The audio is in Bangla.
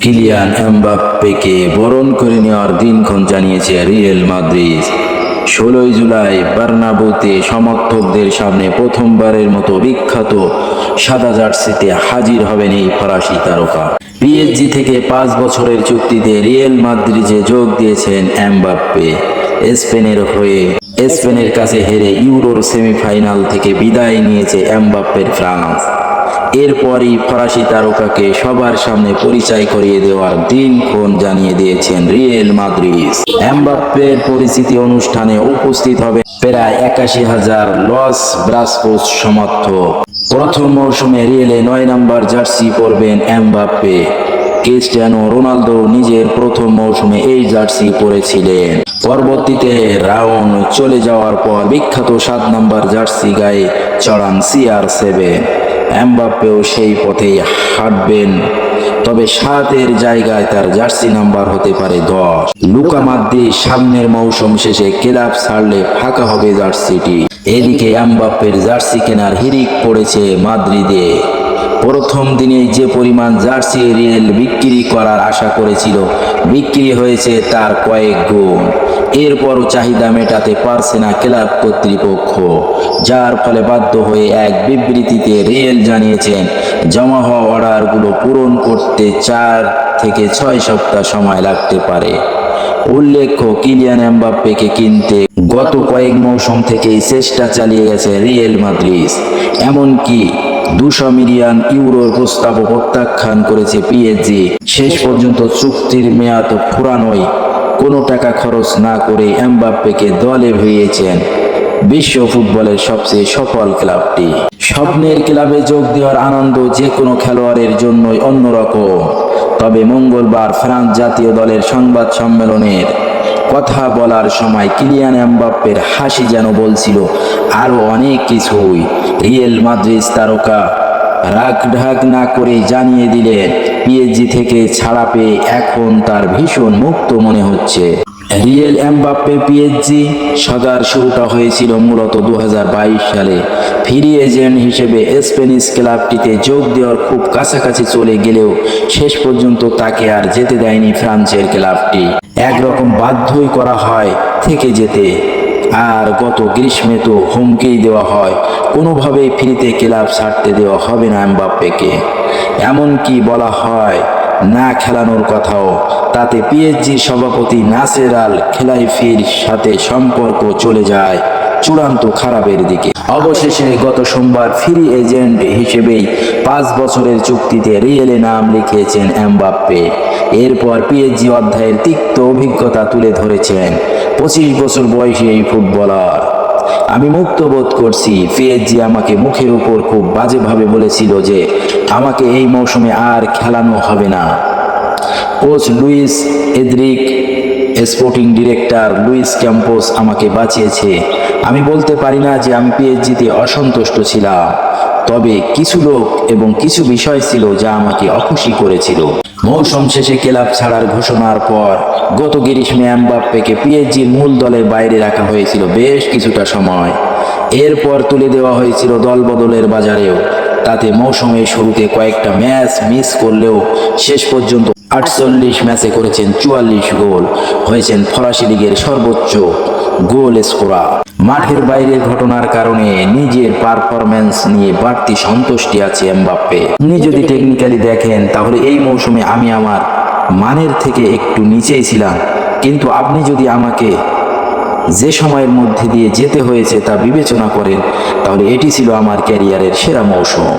কিলিয়ান এমবাপ্পেকে বরণ করে নেওয়ার দিনক্ষণ জানিয়েছে রিয়াল মাদ্রিদ। 16 জুলাই বার্নাব্যুতে সমর্থকদের সামনে প্রথমবারের মতো বিখ্যাত সাদা জার্সিতে হাজির হবেন এই ফরাসি তারকা। পিএসজি থেকে 5 বছরের চুক্তিতে রিয়াল মাদ্রিদে যোগ দিয়েছেন এমবাপ্পে। স্পেনের কাছে হেরে ইউরোর সেমিফাইনাল থেকে বিদায় নিয়েছে এমবাপ্পের ফ্রান্স। এরপরই ফরাসি তারকাকে সবার সামনে পরিচয় করিয়ে দেওয়ার দিনক্ষণ জানিয়ে দিয়েছেন রিয়াল মাদ্রিদ। এমবাপ্পের পরিচিতি অনুষ্ঠানে উপস্থিত হবে প্রায় 81,000 লস ব্লাঙ্কোস সমর্থক। প্রথম মৌসুমে রিয়ালে 9 নম্বর জার্সি পরবেন এমবাপ্পে। ক্রিস্টিয়ানো রোনালদো নিজের প্রথম মৌসুমে এই জার্সি পরেছিলেন। পরবর্তীতে রাউন্ড চলে যাওয়ার পর বিখ্যাত 7 নম্বর জার্সি গায়ে চড়ান CR7। এমবাপ্পেও সেই পথেই হাঁটবেন, তবে 7-এর জায়গায় তার জার্সি নাম্বার হতে পারে 10। লুকা মদ্রিচ সামনের মৌসুম শেষে ক্লাব ছাড়লে ফাঁকা হবে জার্সিটি। এদিকে এমবাপ্পের জার্সি কেনার হিড়িক পড়েছে মাদ্রিদে। প্রথম দিনেই যে পরিমাণ জার্সি রিয়াল বিক্রি করার আশা করেছিল, বিক্রি হয়েছে তার কয়েক গুণ। এরপরও চাহিদা মেটাতে পারছে না ক্লাব কর্তৃপক্ষ, যার ফলে বাধ্য হয়ে এক বিবৃতিতে রিয়াল জানিয়েছেন জমা হওয়া অর্ডারগুলো পূরণ করতে 4 থেকে 6 সপ্তাহ সময় লাগতে পারে। উল্লেখ্য, কিলিয়ান এমবাপ্পেকে কিনতে গত কয়েক মৌসুম থেকেই চেষ্টা চালিয়ে গেছে রিয়াল মাদ্রিদ। এমনকি 200 মিলিয়ন ইউরোর প্রস্তাবও প্রত্যাখ্যান করেছে পিএসজি। শেষ পর্যন্ত চুক্তির মেয়াদ ফুরানোয় কোনো টাকা খরচ না করে এমবাপ্পেকে দলে ভিড়িয়েছেন বিশ্ব ফুটবলের সবচেয়ে সফল ক্লাবটি। স্বপ্নের ক্লাবে যোগ দেওয়ার আনন্দ যে কোনো খেলোয়াড়ের জন্যই অন্যরকম। তবে মঙ্গলবার ফ্রান্স জাতীয় দলের সংবাদ সম্মেলনের কথা বলার সময় কিলিয়ান এমবাপ্পের হাসি যেন বলছিল আরো অনেক কিছুই। রিয়াল মাদ্রিদ তারকা রাগ ঢাক না করে জানিয়ে দিলেন পিএসজি থেকে ছাড়া পেয়ে এখন তার ভীষণ মুক্ত মনে হচ্ছে। রিয়াল এমবাপ্পে পিএসজি সাগার শুরুটা হয়েছিল মূলত 2022 সালে। ফ্রি এজেন্ট হিসেবে স্প্যানিশ ক্লাবটিতে যোগ দেওয়ার খুব কাছাকাছি চলে গেলেও শেষ পর্যন্ত তাকে আর যেতে দেয়নি ফ্রান্সের ক্লাবটি। একরকম বাধ্যই করা হয় থেকে যেতে। আর গত গ্রীষ্মে তো হুমকি দেওয়া হয় কোনোভাবেই ফ্রিতে ক্লাব ছাড়তে দেওয়া হবে না এমবাপ্পেকে। এমনকি বলা হয় না খেলানোর কথাও। তাতে পিএসজির সভাপতি নাসের আল খেলাইফির সাথে সম্পর্ক চলে যায় চূড়ান্ত খারাপের দিকে। অবশেষে গত সোমবার ফ্রি এজেন্ট হিসেবেই 5 বছরের চুক্তিতে রিয়ালে নাম লিখিয়েছেন এমবাপ্পে। এরপর পিএসজি অধ্যায়ের তিক্ত অভিজ্ঞতা তুলে ধরেছেন 25 বছর বয়সী এই ফুটবলার। আমি মুক্ত বোধ করছি। পিএসজি আমাকে মুখের উপর খুব বাজেভাবে বলেছিল যে আমাকে এই মৌসুমে আর খেলানো হবে না। Coach Luis Enrique, sporting director Luis Campos আমাকে বাঁচিয়েছে। আমি বলতে পারি না যে আমি পিএসজিতে অসন্তুষ্ট ছিলাম, তবে কিছু লোক এবং কিছু বিষয় ছিল যা আমাকে অখুশি করেছিল। মৌসুম শেষে ক্লাব ছাড়ার ঘোষণার পর গত গ্রীষ্মে এমবাপ্পেকে পিএসজির মূল দলের বাইরে রাখা হয়েছিল বেশ কিছুটা সময়। এরপর তুলে দেওয়া হয়েছিল দলবদলের বাজারেও। তাতে মৌসুমের শুরুতে কয়েকটা ম্যাচ মিস করলেও শেষ পর্যন্ত 48 ম্যাচে করেছেন 44 গোল, হয়েছেন ফরাসি লিগের সর্বোচ্চ গোল স্কোরার। মাঠের বাইরের ঘটনার কারণে নিজের পারফরম্যান্স নিয়ে বাড়তি সন্তুষ্টি আছে এমবাপ্পে। আপনি যদি টেকনিক্যালি দেখেন তাহলে এই মৌসুমে আমি আমার মানের থেকে একটু নিচেই ছিলাম, কিন্তু আপনি যদি আমাকে যে সময়ের মধ্যে দিয়ে যেতে হয়েছে তা বিবেচনা করেন তাহলে এটি ছিল আমার ক্যারিয়ারের সেরা মৌসুম।